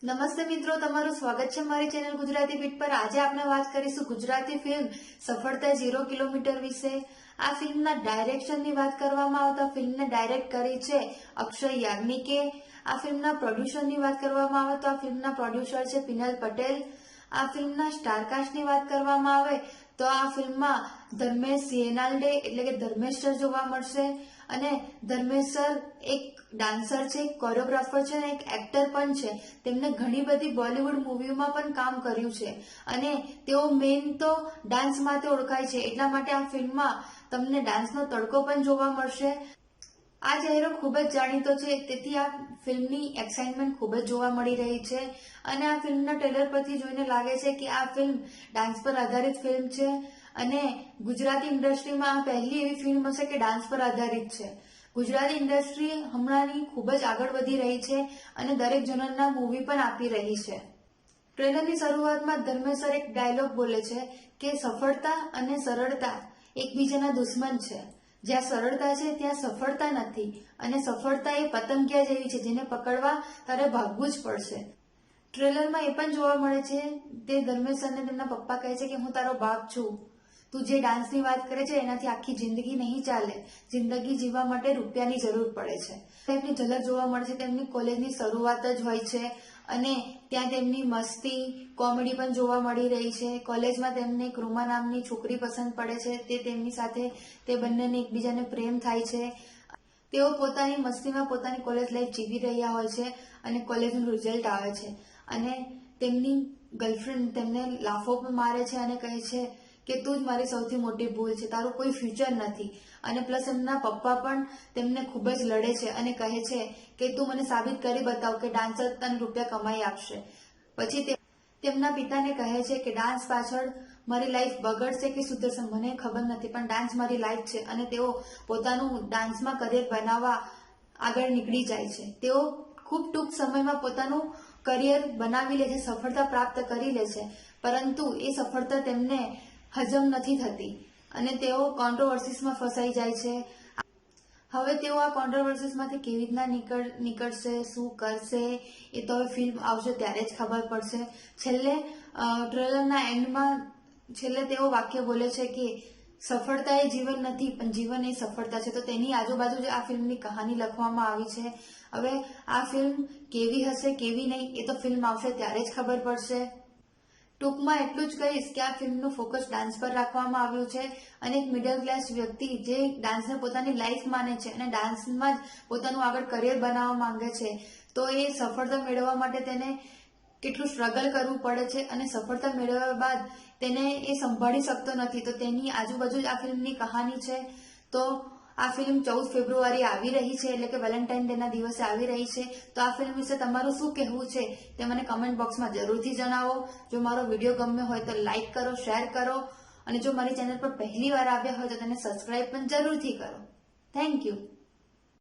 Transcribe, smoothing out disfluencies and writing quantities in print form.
નમસ્તે મિત્રો, તમારું સ્વાગત છે મારી ચેનલ ગુજરાતી બીટ પર। આજે આપણે વાત કરીશું ગુજરાતી ફિલ્મ સફળતા 0 કિલોમીટર વિશે। આ ફિલ્મના ડાયરેક્શનની વાત કરવામાં આવે તો ફિલ્મને ડાયરેક્ટ કરી છે અક્ષય યાજ્ઞિકે। આ ફિલ્મના પ્રોડ્યુસરની વાત કરવામાં આવે તો આ ફિલ્મના પ્રોડ્યુસર છે પિનલ પટેલ। આ ફિલ્મના સ્ટારકાસ્ટની વાત કરવામાં આવે તો આ ફિલ્મમાં ધર્મેશ યેનાલ્ડે એટલે કે ધર્મેશ સર જોવા મળશે। અને ધર્મેશ સર એક ડાન્સર છે, એક કોરિયોગ્રાફર છે અને એક એક્ટર પણ છે। તેમને ઘણી બધી બોલિવૂડ મૂવીઓમાં પણ કામ કર્યું છે અને તેઓ મેઇન તો ડાન્સ માટે ઓળખાય છે, એટલા માટે આ ફિલ્મમાં તમને ડાન્સનો તડકો પણ જોવા મળશે। આ ચહેરો ખૂબ જ જાણીતો છે, તેથી આ ફિલ્મની એક્સાઇટમેન્ટ ખૂબ જ જોવા મળી રહી છે અને આ ફિલ્મના ટ્રેલર પરથી જોઈને લાગે છે કે આ ફિલ્મ ડાન્સ પર આધારિત ફિલ્મ છે અને ગુજરાતી ઇન્ડસ્ટ્રીમાં આ પહેલી એવી ફિલ્મ હશે કે ડાન્સ પર આધારિત છે। ગુજરાતી ઇન્ડસ્ટ્રી હમણાંની ખૂબ જ આગળ વધી રહી છે અને દરેક જનરના મૂવી પણ આપી રહી છે। ટ્રેલરની શરૂઆતમાં ધર્મેશ સર એક ડાયલોગ બોલે છે કે સફળતા અને સરળતા એકબીજાના દુશ્મન છે। જ્યાં સરળતા છે ત્યાં સફળતા નથી અને સફળતા એ પતંગિયા જેવી છે, જેને પકડવા તારે ભાગવું જ પડશે। ટ્રેલરમાં એ પણ જોવા મળે છે તે ધર્મેશ સરને તેમના પપ્પા કહે છે કે હું તારો બાપ છું, તું જે ડાન્સની વાત કરે છે એનાથી આખી જિંદગી નહીં ચાલે, જિંદગી જીવવા માટે રૂપિયાની જરૂર પડે છે। તેમની ઝલક જોવા મળે છે, તેમની કોલેજની શરૂઆત જ હોય છે અને ત્યાં તેમની મસ્તી કોમેડી પણ જોવા મળી રહી છે। કોલેજમાં તેમને એક રૂમા નામની છોકરી પસંદ પડે છે, તે તેમની સાથે તે બંનેને એકબીજાને પ્રેમ થાય છે। તેઓ પોતાની મસ્તીમાં પોતાની કોલેજ લાઈફ જીવી રહ્યા હોય છે અને કોલેજનું રિઝલ્ટ આવે છે અને તેમની ગર્લફ્રેન્ડ તેમને લાફો પણ મારે છે અને કહે છે કે તું જ મારી સૌથી મોટી ભૂલ છે, તારું કોઈ ફ્યુચર નથી। અને પ્લસ એમના પપ્પા પણ તેમને ખૂબ જ લડે છે અને કહે છે કે તું મને સાબિત કરી બતાવ કે ડાન્સર તને રૂપિયા કમાઈ આપશે। પછી તેમના પિતાને કહે છે કે ડાન્સ પાછળ મારી લાઈફ બગડશે કે સુધરશે મને ખબર નથી, પણ ડાન્સ મારી લાઈફ છે અને તેઓ પોતાનું ડાન્સમાં કરિયર બનાવવા આગળ નીકળી જાય છે। તેઓ ખૂબ ટૂંક સમયમાં પોતાનું કરિયર બનાવી લે છે, સફળતા પ્રાપ્ત કરી લે છે, પરંતુ એ સફળતા તેમને હજમ નથી થતી અને તેઓ કોન્ટ્રોવર્સીસમાં ફસાઈ જાય છે। હવે તેઓ આ કોન્ટ્રોવર્સીસમાંથી કેવી રીતના નીકળશે, શું કરશે, એ તો હવે ફિલ્મ આવશે ત્યારે જ ખબર પડશે। છેલ્લે ટ્રેલરના એન્ડમાં છેલ્લે તેઓ વાક્ય બોલે છે કે સફળતા એ જીવન નથી પણ જીવન એ સફળતા છે। તો તેની આજુબાજુ જ આ ફિલ્મની કહાની લખવામાં આવી છે। હવે આ ફિલ્મ કેવી હશે કેવી નહીં એ તો ફિલ્મ આવશે ત્યારે જ ખબર પડશે। ટૂંકમાં એટલું જ કહીશ કે આ ફિલ્મનું ફોકસ ડાન્સ પર રાખવામાં આવ્યું છે અને એક મિડલ ક્લાસ વ્યક્તિ જે ડાન્સને પોતાની લાઈફ માને છે અને ડાન્સમાં જ પોતાનું આગળ કરિયર બનાવવા માંગે છે, તો એ સફળતા મેળવવા માટે તેને કેટલું સ્ટ્રગલ કરવું પડે છે અને સફળતા મેળવ્યા બાદ તેને એ સંભાળી શકતો નથી, તો તેની આજુબાજુ જ આ ફિલ્મની કહાની છે। તો આ ફિલ્મ 14 ફેબ્રુઆરી આવી રહી છે, એટલે કે વેલેન્ટાઇન ડેના દિવસે આવી રહી છે। તો આ ફિલ્મ વિશે તમારું શું કહેવું છે તે મને કમેન્ટ બોક્સમાં જરૂરથી જણાવો। જો મારો વિડીયો ગમ્યો હોય તો લાઈક કરો, શેર કરો અને જો મારી ચેનલ પર પહેલી વાર આવ્યા હોય તો તેને સબસ્ક્રાઇબ પણ જરૂરથી કરો। Thank you.